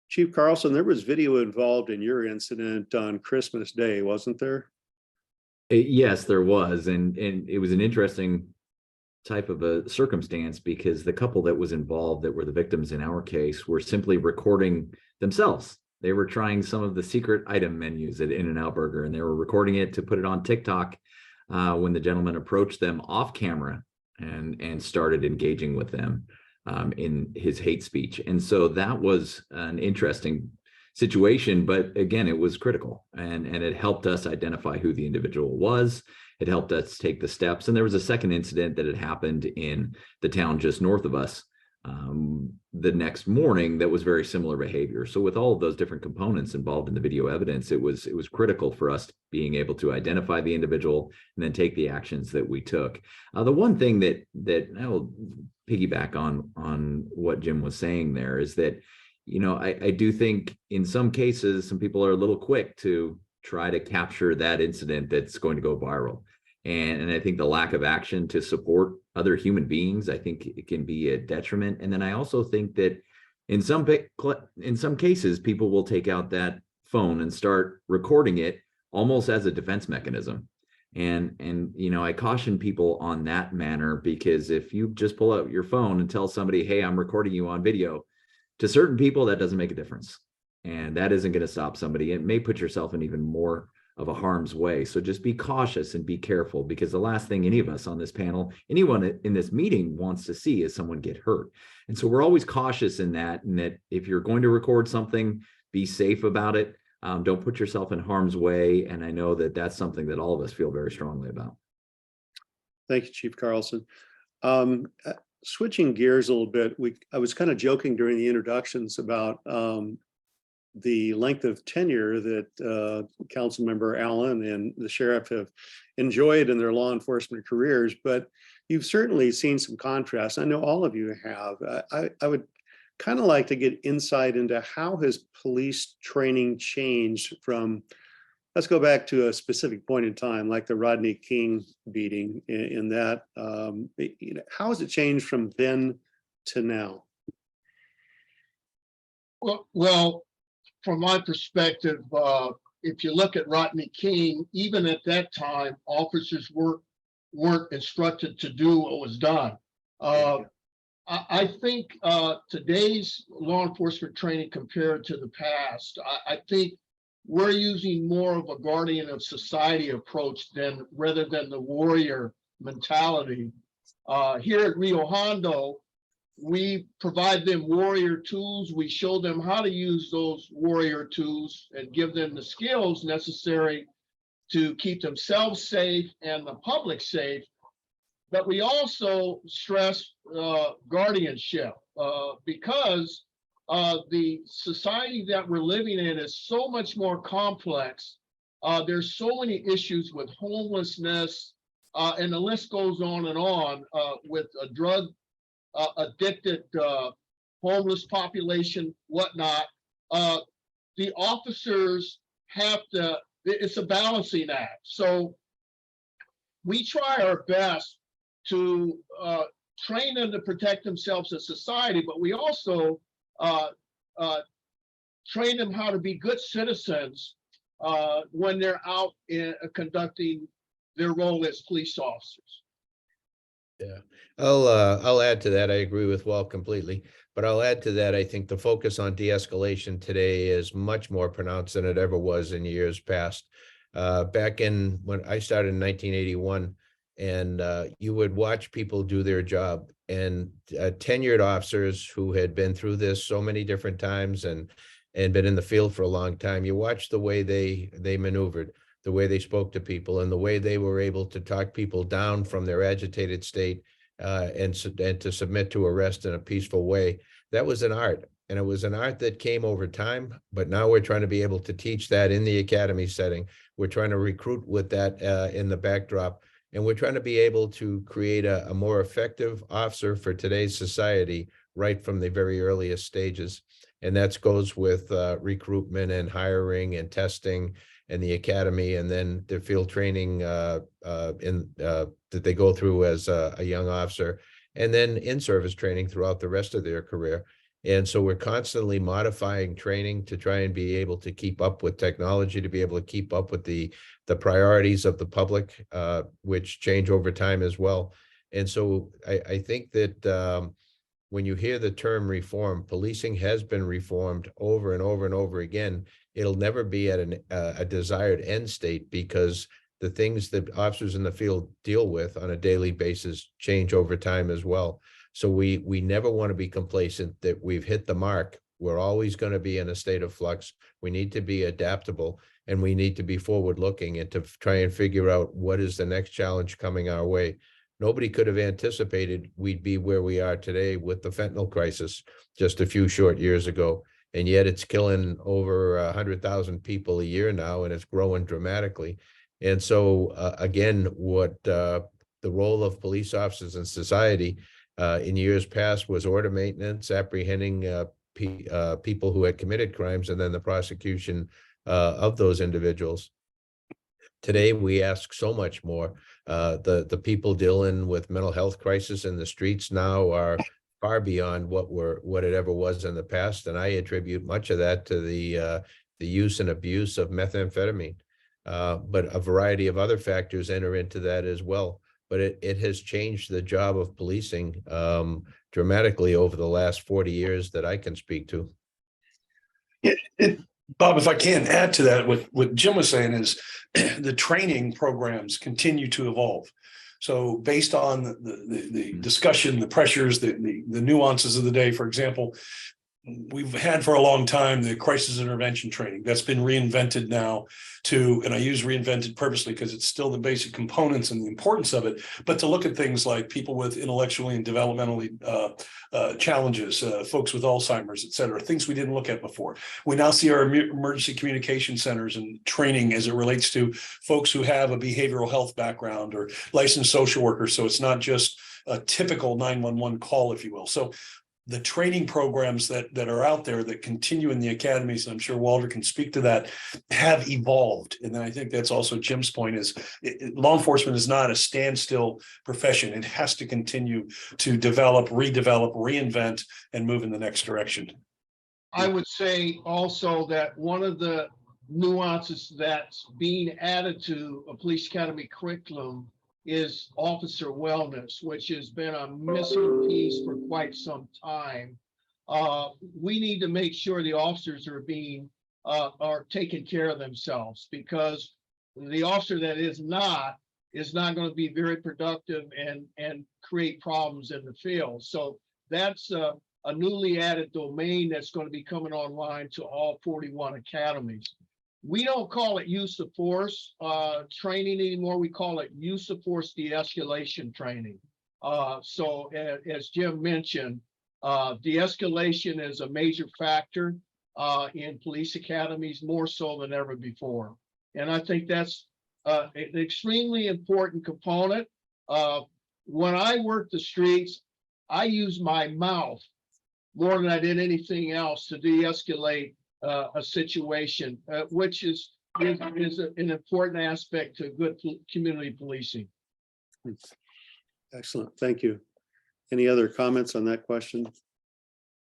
Chief Carlson, there was video involved in your incident on Christmas Day, wasn't there? Yes, there was. And it was an interesting type of a circumstance, because the couple that was involved, that were the victims in our case, were simply recording themselves. They were trying some of the secret item menus at In-N-Out Burger, and they were recording it to put it on TikTok when the gentleman approached them off camera and started engaging with them in his hate speech. And so that was an interesting situation, but again, it was critical, and it helped us identify who the individual was. It helped us take the steps. And there was a second incident that had happened in the town just north of us the next morning that was very similar behavior. So with all of those different components involved in the video evidence, it was critical for us being able to identify the individual and then take the actions that we took. The one thing that I will piggyback on what Jim was saying there is that, I do think in some cases, some people are a little quick to try to capture that incident that's going to go viral. And I think the lack of action to support other human beings, I think it can be a detriment. And then I also think that in some cases, people will take out that phone and start recording it almost as a defense mechanism. And I caution people on that manner, because if you just pull out your phone and tell somebody, hey, I'm recording you on video, to certain people, that doesn't make a difference. And that isn't going to stop somebody. It may put yourself in even more of a harm's way. So just be cautious and be careful, because the last thing any of us on this panel, anyone in this meeting, wants to see is someone get hurt. And so we're always cautious in that, and that if you're going to record something, be safe about it. Don't put yourself in harm's way. And I know that that's something that all of us feel very strongly about. Thank you, Chief Carlson. Switching gears a little bit, I was kind of joking during the introductions about the length of tenure that Councilmember Allen and the sheriff have enjoyed in their law enforcement careers, but you've certainly seen some contrast. I know all of you have. I would kind of like to get insight into how has police training changed from, let's go back to a specific point in time, like the Rodney King beating in that, how has it changed from then to now? Well, from my perspective, if you look at Rodney King, even at that time, officers weren't instructed to do what was done. I think today's law enforcement training compared to the past, I think we're using more of a guardian of society approach rather than the warrior mentality. Here at Rio Hondo, we provide them warrior tools. We show them how to use those warrior tools and give them the skills necessary to keep themselves safe and the public safe. But we also stress guardianship because the society that we're living in is so much more complex. There's so many issues with homelessness, and the list goes on with a drug addicted homeless population, whatnot. The officers have to, it's a balancing act. So we try our best to train them to protect themselves in society, but we also train them how to be good citizens when they're out conducting their role as police officers. Yeah, I'll add to that. I agree with Walt completely, but I'll add to that. I think the focus on de-escalation today is much more pronounced than it ever was in years past. Back in when I started in 1981, and you would watch people do their job, and tenured officers who had been through this so many different times and been in the field for a long time, you watch the way they maneuvered, the way they spoke to people, and the way they were able to talk people down from their agitated state and to submit to arrest in a peaceful way. That was an art, and it was an art that came over time, but now we're trying to be able to teach that in the academy setting. We're trying to recruit with that in the backdrop, and we're trying to be able to create a more effective officer for today's society right from the very earliest stages. And that goes with recruitment and hiring and testing and the academy, and then the field training that they go through as a young officer, and then in-service training throughout the rest of their career. And so we're constantly modifying training to try and be able to keep up with technology, to be able to keep up with the priorities of the public, which change over time as well. And so I think that when you hear the term reform, policing has been reformed over and over and over again. It'll never be at a desired end state, because the things that officers in the field deal with on a daily basis change over time as well. So we never want to be complacent that we've hit the mark. We're always going to be in a state of flux. We need to be adaptable, and we need to be forward looking and to try and figure out what is the next challenge coming our way. Nobody could have anticipated we'd be where we are today with the fentanyl crisis just a few short years ago. And yet it's killing over 100,000 people a year now, and it's growing dramatically. And so again, what the role of police officers in society in years past was order maintenance, apprehending people who had committed crimes, and then the prosecution of those individuals. Today, we ask so much more. The people dealing with mental health crisis in the streets now are far beyond what it ever was in the past, and I attribute much of that to the use and abuse of methamphetamine. But a variety of other factors enter into that as well. But it has changed the job of policing dramatically over the last 40 years that I can speak to. Bob, if I can add to that, what Jim was saying is the training programs continue to evolve. So based on the discussion, the pressures, the nuances of the day, for example, we've had for a long time the crisis intervention training that's been reinvented now to, and I use reinvented purposely because it's still the basic components and the importance of it, but to look at things like people with intellectually and developmentally challenges, folks with Alzheimer's, et cetera, things we didn't look at before. We now see our emergency communication centers and training as it relates to folks who have a behavioral health background or licensed social workers. So it's not just a typical 911 call, if you will. So the training programs that are out there that continue in the academies, and I'm sure Walter can speak to that, have evolved. And then I think that's also Jim's point is law enforcement is not a standstill profession. It has to continue to develop, redevelop, reinvent, and move in the next direction. I would say also that one of the nuances that's being added to a police academy curriculum is officer wellness, which has been a missing piece for quite some time. We need to make sure the officers are being are taking care of themselves, because the officer that is not going to be very productive and create problems in the field. So that's a newly added domain that's going to be coming online to all 41 academies. We don't call it use of force training anymore. We call it use of force de-escalation training. So as Jim mentioned, de-escalation is a major factor in police academies, more so than ever before. And I think that's an extremely important component. When I work the streets, I use my mouth more than I did anything else to de-escalate a situation, which is an important aspect to good community policing. Excellent, thank you. Any other comments on that question?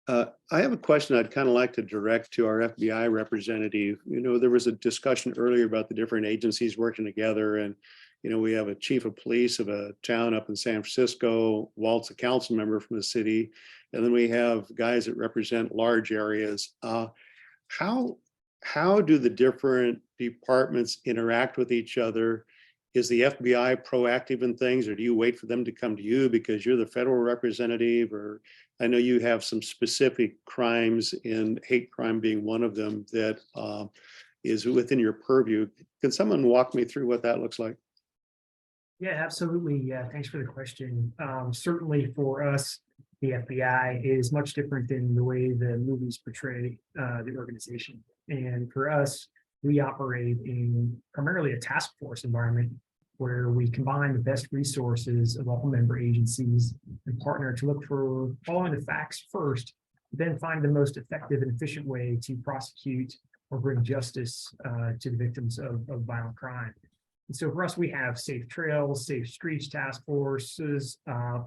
I have a question I'd kind of like to direct to our FBI representative. You know, there was a discussion earlier about the different agencies working together, and you know, we have a chief of police of a town up in San Francisco, Walt's a council member from the city, and then we have guys that represent large areas. How do the different departments interact with each other? Is the FBI proactive in things, or do you wait for them to come to you because you're the federal representative? Or I know you have some specific crimes, in hate crime being one of them, that is within your purview. Can someone walk me through what that looks like? Yeah, absolutely. Yeah, thanks for the question. Certainly for us, the FBI is much different than the way the movies portray the organization. And for us, we operate in primarily a task force environment where we combine the best resources of all member agencies and partner to look for following the facts first, then find the most effective and efficient way to prosecute or bring justice to the victims of violent crime. And so for us, we have Safe Trails, Safe Streets task forces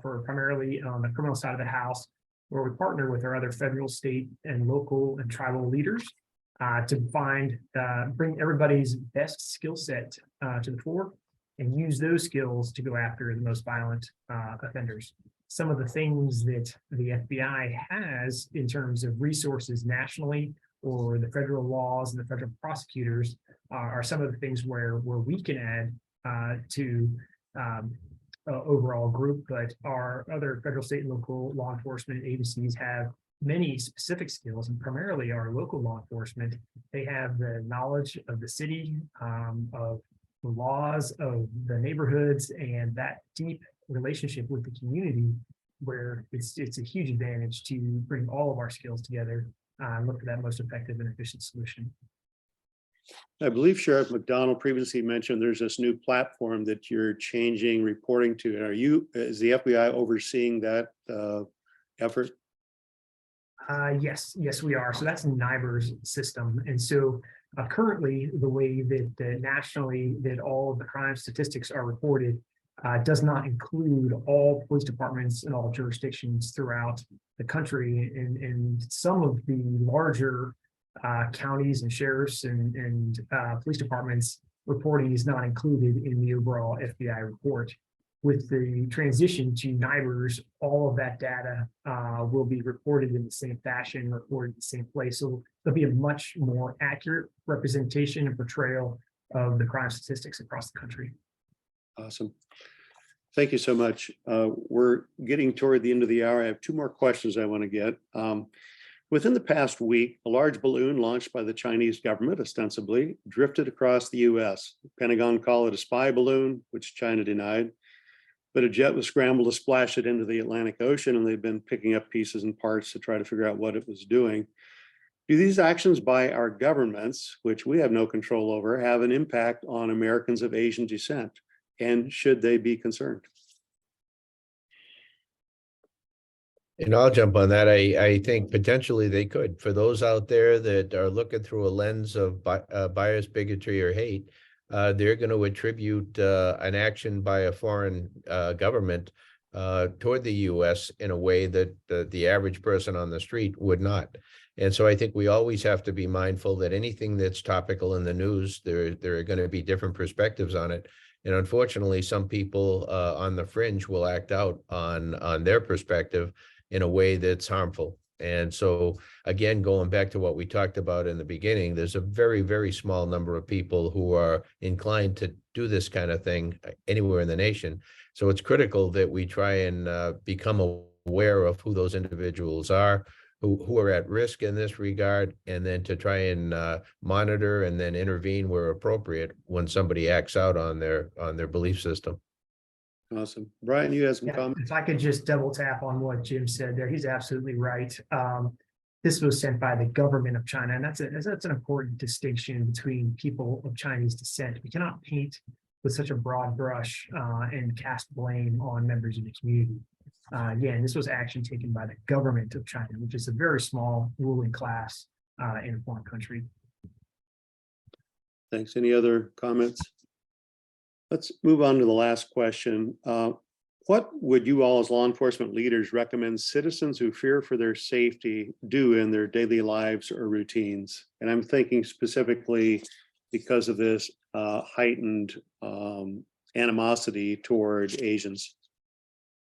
for primarily on the criminal side of the house, where we partner with our other federal, state, and local and tribal leaders to bring everybody's best skill set to the fore and use those skills to go after the most violent offenders. Some of the things that the FBI has in terms of resources nationally, or the federal laws and the federal prosecutors, are some of the things where we can add to overall group, but our other federal, state, and local law enforcement agencies have many specific skills, and primarily our local law enforcement. They have the knowledge of the city, of the laws of the neighborhoods, and that deep relationship with the community, where it's a huge advantage to bring all of our skills together and look for that most effective and efficient solution. I believe Sheriff McDonald previously mentioned there's this new platform that you're changing reporting to. Is the FBI overseeing that effort? Yes, we are. So that's NIBR's system. And so currently the way that nationally that all of the crime statistics are reported does not include all police departments in all jurisdictions throughout the country. And some of the larger counties and sheriffs and police departments reporting is not included in the overall FBI report. With the transition to NIBR's, all of that data will be reported in the same fashion, reported in the same place. So there'll be a much more accurate representation and portrayal of the crime statistics across the country. Awesome. Thank you so much. We're getting toward the end of the hour. I have two more questions I want to get. Within the past week, a large balloon launched by the Chinese government, ostensibly, drifted across the US. The Pentagon called it a spy balloon, which China denied. But a jet was scrambled to splash it into the Atlantic Ocean, and they've been picking up pieces and parts to try to figure out what it was doing. Do these actions by our governments, which we have no control over, have an impact on Americans of Asian descent? And should they be concerned? And I'll jump on that. I think potentially they could. For those out there that are looking through a lens of bias, bigotry, or hate, they're going to attribute an action by a foreign government toward the U.S. in a way that the average person on the street would not. And so I think we always have to be mindful that anything that's topical in the news, there are going to be different perspectives on it. And unfortunately, some people on the fringe will act out on their perspective in a way that's harmful. And so, again, going back to what we talked about in the beginning, there's a very, very small number of people who are inclined to do this kind of thing anywhere in the nation. So it's critical that we try and become aware of who those individuals are, who are at risk in this regard, and then to try and monitor and then intervene where appropriate when somebody acts out on their belief system. Awesome. Brian, you had some Yeah, comments? if I could just double tap on what Jim said there, he's absolutely right. This was sent by the government of China, and that's an important distinction between people of Chinese descent. We cannot paint with such a broad brush and cast blame on members of the community. Again, this was action taken by the government of China, which is a very small ruling class in a foreign country. Thanks. Any other comments? Let's move on to the last question. What would you all as law enforcement leaders recommend citizens who fear for their safety do in their daily lives or routines? And I'm thinking specifically because of this heightened animosity toward Asians.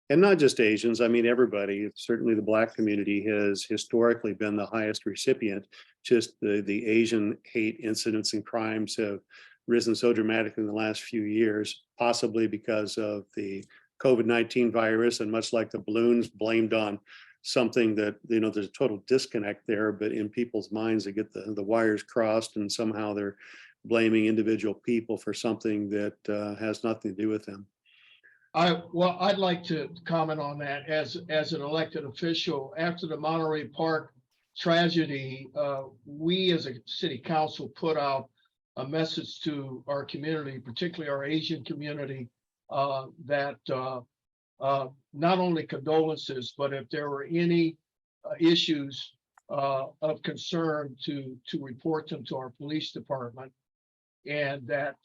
And not just Asians, I mean, everybody. Certainly the Black community has historically been the highest recipient. Just the Asian hate incidents and crimes have risen so dramatically in the last few years, possibly because of the COVID-19 virus, and much like the balloons, blamed on something that, you know, there's a total disconnect there, but in people's minds, they get the wires crossed and somehow they're blaming individual people for something that has nothing to do with them. I'd like to comment on that as an elected official. After the Monterey Park tragedy, we as a city council put out a message to our community, particularly our Asian community, that not only condolences, but if there were any issues of concern to report them to our police department, and that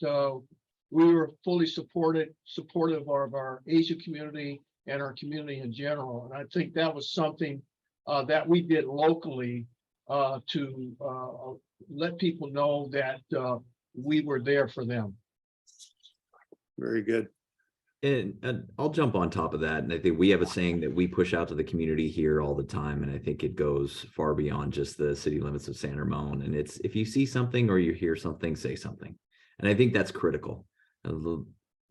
we were fully supportive of our Asian community and our community in general. And I think that was something that we did locally to let people know that we were there for them. Very good. And I'll jump on top of that. And I think we have a saying that we push out to the community here all the time. And I think it goes far beyond just the city limits of San Ramon. And it's, if you see something or you hear something, say something. And I think that's critical.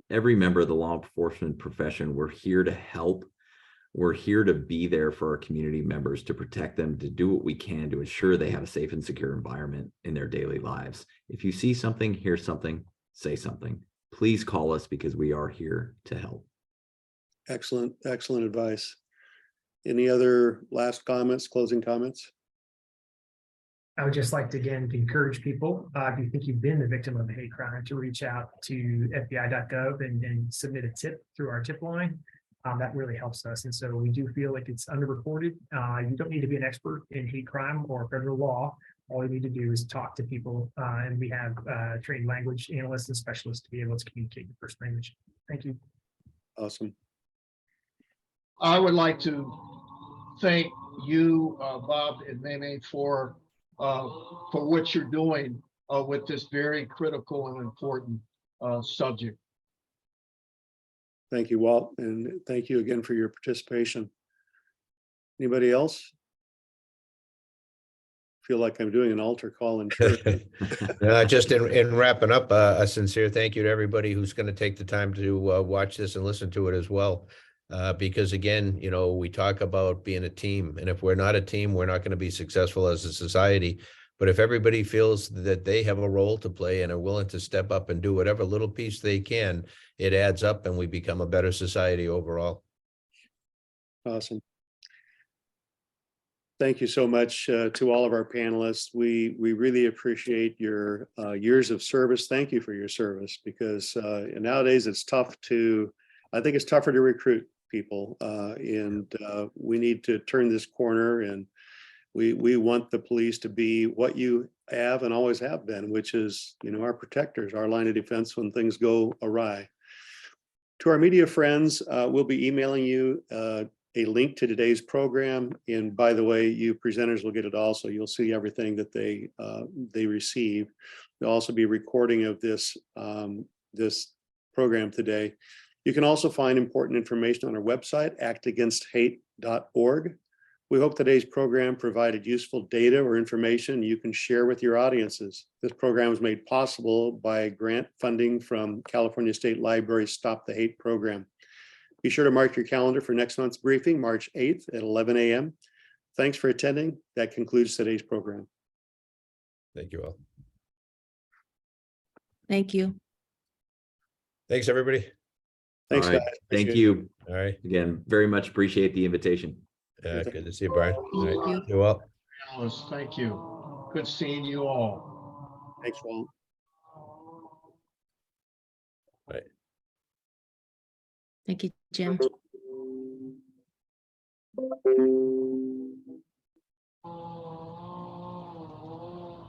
Every member of the law enforcement profession, we're here to help. We're here to be there for our community members, to protect them, to do what we can to ensure they have a safe and secure environment in their daily lives. If you see something, hear something, say something. Please call us because we are here to help. Excellent, excellent advice. Any other last comments, closing comments? I would just like to again encourage people, if you think you've been the victim of a hate crime, to reach out to FBI.gov and submit a tip through our tip line. That really helps us. And so we do feel like it's underreported. You don't need to be an expert in hate crime or federal law. All you need to do is talk to people, and we have trained language analysts and specialists to be able to communicate in first language. Thank you. Awesome. I would like to thank you, Bob and Meme, for what you're doing with this very critical and important subject. Thank you, Walt, and thank you again for your participation. Anybody else? Feel like I'm doing an altar call in church. Just in wrapping up, a sincere thank you to everybody who's going to take the time to watch this and listen to it as well. Because again, you know, we talk about being a team, and if we're not a team, we're not going to be successful as a society. But if everybody feels that they have a role to play and are willing to step up and do whatever little piece they can, it adds up and we become a better society overall. Awesome. Thank you so much to all of our panelists. We really appreciate your years of service. Thank you for your service, because nowadays it's tough to, I think it's tougher to recruit people. We need to turn this corner, and we want the police to be what you have and always have been, which is, our protectors, our line of defense when things go awry. To our media friends, we'll be emailing you a link to today's program. And by the way, you presenters will get it also. You'll see everything that they receive. There'll also be a recording of this program today. You can also find important information on our website, actagainst.hate.org. We hope today's program provided useful data or information you can share with your audiences. This program was made possible by grant funding from California State Library's Stop the Hate program. Be sure to mark your calendar for next month's briefing, March 8th at 11 a.m. Thanks for attending. That concludes today's program. Thank you all. Thank you. Thanks, everybody. Thanks, All right. guys. Thank Appreciate it. you. All right. Again, very much appreciate the invitation. Good to see you, Brian. All right. Thank you. You're well. Alice, thank you. Good seeing you all. Thanks, Walt. Thank you, Jim.